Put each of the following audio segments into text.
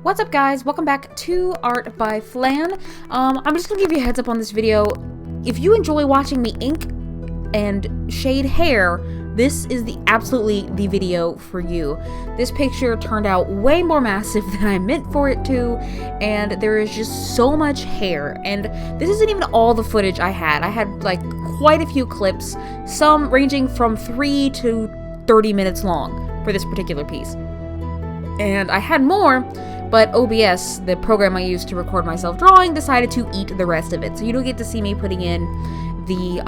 What's up, guys? Welcome back to Art by Flan. I'm just gonna give you a heads up on this video. If you enjoy watching me ink and shade hair, this is absolutely the video for you. This picture turned out way more massive than I meant for it to, and there is just so much hair. And this isn't even all the footage I had. I had like quite a few clips, some ranging from 3 to 30 minutes long for this particular piece. And I had more, but OBS, the program I use to record myself drawing, decided to eat the rest of it. So you don't get to see me putting in the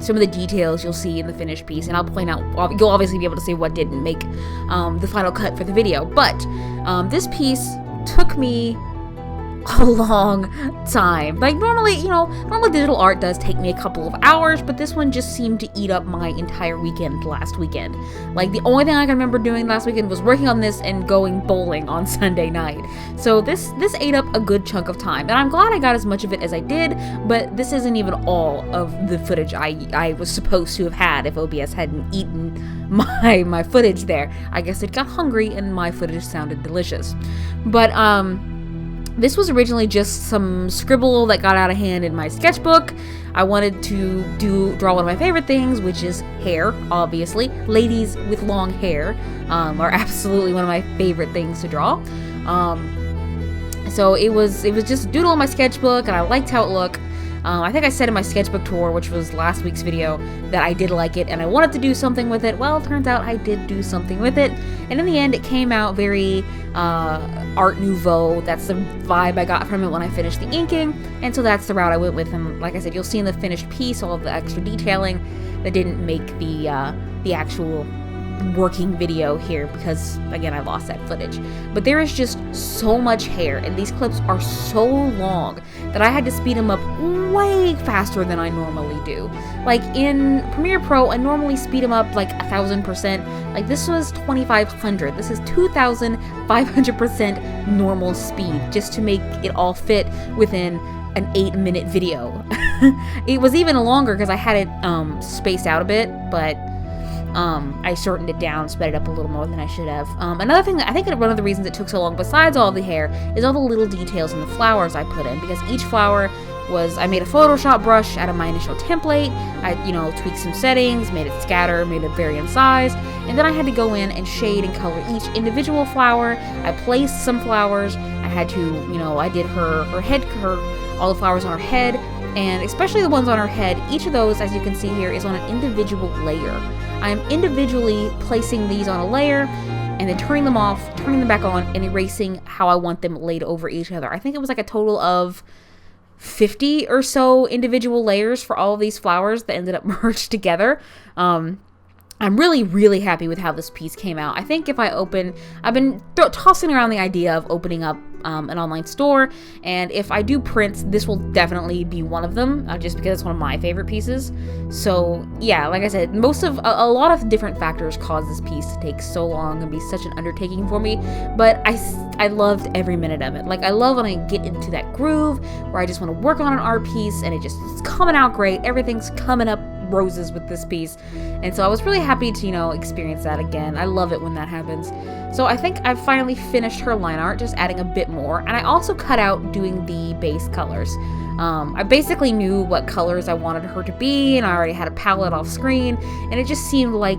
some of the details you'll see in the finished piece, and I'll point out, you'll obviously be able to see what didn't make the final cut for the video. But this piece took me a long time. Like normally digital art does take me a couple of hours, but this one just seemed to eat up my entire weekend last weekend. Like the only thing I can remember doing last weekend was working on this and going bowling on Sunday night. So this ate up a good chunk of time, and I'm glad I got as much of it as I did, but this isn't even all of the footage I was supposed to have had if OBS hadn't eaten my footage there. I guess it got hungry and my footage sounded delicious. But this was originally just some scribble that got out of hand in my sketchbook. I wanted to draw one of my favorite things, which is hair, obviously. Ladies with long hair are absolutely one of my favorite things to draw. So it was just a doodle in my sketchbook, and I liked how it looked. I think I said in my sketchbook tour, which was last week's video, that I did like it and I wanted to do something with it. Well, it turns out I did do something with it, and in the end it came out very Art Nouveau. That's the vibe I got from it when I finished the inking, and so that's the route I went with. And like I said, you'll see in the finished piece all of the extra detailing that didn't make the actual working video here because, again, I lost that footage. But there is just so much hair, and these clips are so long that I had to speed them up way faster than I normally do. Like in Premiere Pro, I normally speed them up like 1,000%. Like this was 2,500. This is 2,500% normal speed, just to make it all fit within an 8-minute video. It was even longer because I had it spaced out a bit, but I shortened it down, sped it up a little more than I should have. Another thing that I think one of the reasons it took so long, besides all the hair, is all the little details in the flowers I put in, because each flower I made a Photoshop brush out of my initial template. I, tweaked some settings, made it scatter, made it vary in size, and then I had to go in and shade and color each individual flower. I placed some flowers. I had to, I did her head, all the flowers on her head, and especially the ones on her head. Each of those, as you can see here, is on an individual layer. I am individually placing these on a layer and then turning them off, turning them back on, and erasing how I want them laid over each other. I think it was like a total of 50 or so individual layers for all of these flowers that ended up merged together. I'm really, really happy with how this piece came out. I think if I've been tossing around the idea of opening up an online store, and if I do prints, this will definitely be one of them, just because it's one of my favorite pieces. So yeah, like I said, a lot of different factors caused this piece to take so long and be such an undertaking for me, but I loved every minute of it. Like, I love when I get into that groove where I just want to work on an art piece and it's coming out great, everything's coming up roses with this piece, and so I was really happy to experience that again. I love it when that happens. So I think I've finally finished her line art, just adding a bit more, and I also cut out doing the base colors. I basically knew what colors I wanted her to be, and I already had a palette off screen, and it just seemed like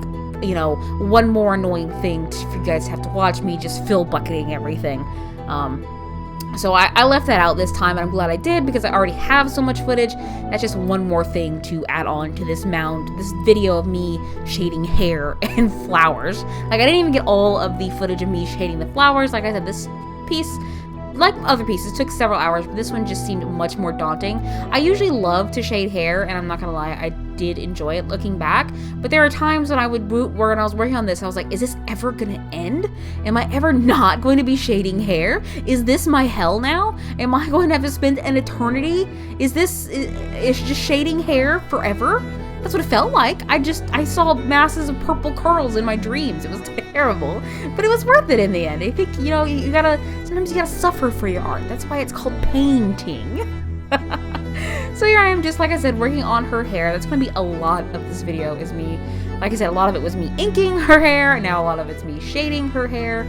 one more annoying thing for you guys to have to watch me just fill bucketing everything. So I left that out this time, and I'm glad I did, because I already have so much footage. That's just one more thing to add on to this video of me shading hair and flowers. Like, I didn't even get all of the footage of me shading the flowers. Like I said, this piece, like other pieces, took several hours, but this one just seemed much more daunting. I usually love to shade hair, and I'm not gonna lie, I did enjoy it looking back, but there are times when I was working on this, I was like, is this ever gonna end? Am I ever not going to be shading hair? Is this my hell now? Am I going to have to spend an eternity? Is just shading hair forever? That's what it felt like. I saw masses of purple curls in my dreams. It was terrible, but it was worth it in the end. I think, sometimes you gotta suffer for your art. That's why it's called painting. So here I am, just like I said, working on her hair. That's going to be a lot of this video, is me, like I said, a lot of it was me inking her hair, and now a lot of it's me shading her hair.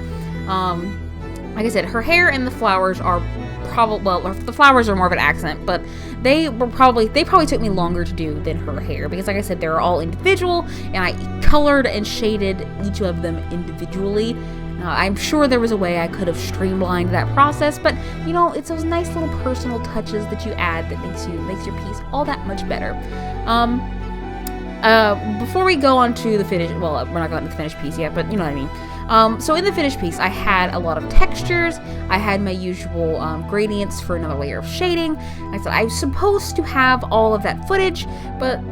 like I said, her hair and the flowers are probably, well, the flowers are more of an accent, but they probably took me longer to do than her hair, because like I said, they're all individual, and I colored and shaded each of them individually. I'm sure there was a way I could have streamlined that process, but you know, it's those nice little personal touches that you add that makes your piece all that much better. Before we go on to the finish, well, we're not going to the finished piece yet, but you know what I mean. So in the finished piece, I had a lot of textures. I had my usual gradients for another layer of shading. Like I said, I was supposed to have all of that footage, but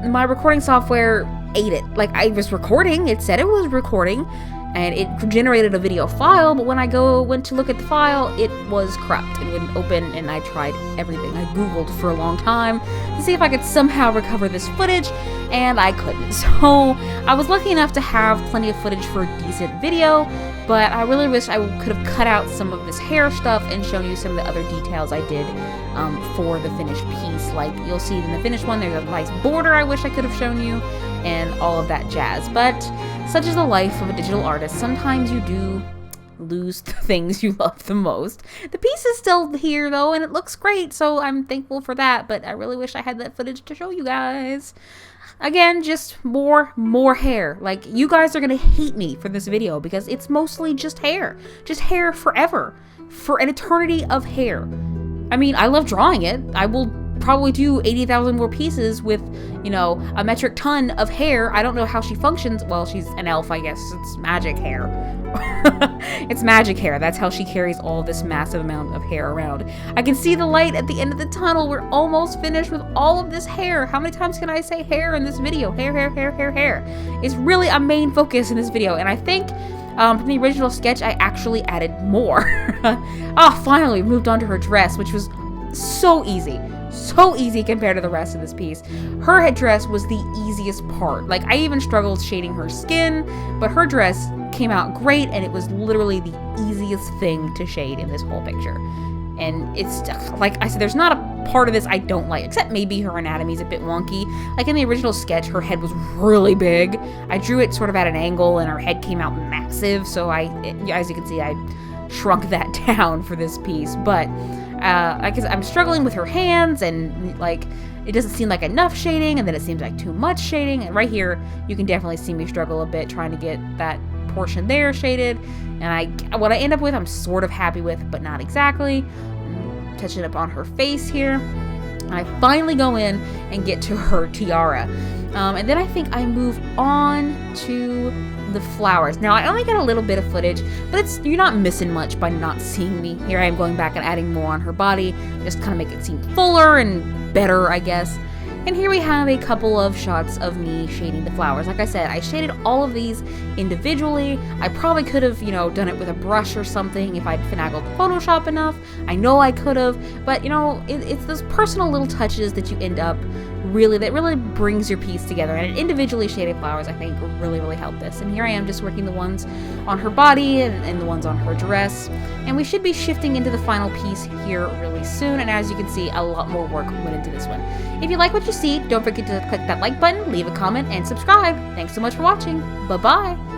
my recording software ate it. Like, I was recording, it said it was recording, and it generated a video file, but when I went to look at the file, it was corrupt. It wouldn't open, and I tried everything. I Googled for a long time to see if I could somehow recover this footage, and I couldn't. So I was lucky enough to have plenty of footage for a decent video, but I really wish I could have cut out some of this hair stuff and shown you some of the other details I did for the finished piece. Like, you'll see in the finished one, there's a nice border I wish I could have shown you, and all of that jazz. But such is the life of a digital artist. Sometimes you do lose the things you love the most. The piece is still here though, and it looks great, so I'm thankful for that, but I really wish I had that footage to show you guys. Again, just more hair. Like, you guys are gonna hate me for this video because it's mostly just hair forever, for an eternity of hair. I mean, I love drawing it. I will probably do 80,000 more pieces with, you know, a metric ton of hair. I don't know how she functions. Well, she's an elf, I guess. It's magic hair. It's magic hair. That's how she carries all this massive amount of hair around. I can see the light at the end of the tunnel. We're almost finished with all of this hair. How many times can I say hair in this video? Hair. It's really a main focus in this video, and I think from the original sketch, I actually added more. Oh, finally, we moved on to her dress, which was so easy compared to the rest of this piece. Her headdress was the easiest part. Like, I even struggled shading her skin, but her dress came out great, and it was literally the easiest thing to shade in this whole picture. And it's, like I said, there's not a part of this I don't like, except maybe her anatomy's a bit wonky. Like, in the original sketch, her head was really big. I drew it sort of at an angle, and her head came out massive, so as you can see, I shrunk that down for this piece. But I'm struggling with her hands, and like, it doesn't seem like enough shading, and then it seems like too much shading. And right here, you can definitely see me struggle a bit trying to get that portion there shaded. And what I end up with, I'm sort of happy with, but not exactly. Touching up on her face here. I finally go in and get to her tiara. And then I think I move on to the flowers. Now, I only got a little bit of footage, but you're not missing much by not seeing me. Here I am going back and adding more on her body, just kind of make it seem fuller and better, I guess. And here we have a couple of shots of me shading the flowers. Like I said, I shaded all of these individually. I probably could have, you know, done it with a brush or something if I'd finagled Photoshop enough. I know I could have, but you know, it's those personal little touches that you end up that really brings your piece together. And individually shaded flowers, I think, really help this. And here I am just working the ones on her body and the ones on her dress. And we should be shifting into the final piece here really soon. And as you can see, a lot more work went into this one. If you like what you see, don't forget to click that like button, leave a comment, and subscribe. Thanks so much for watching. Bye-bye.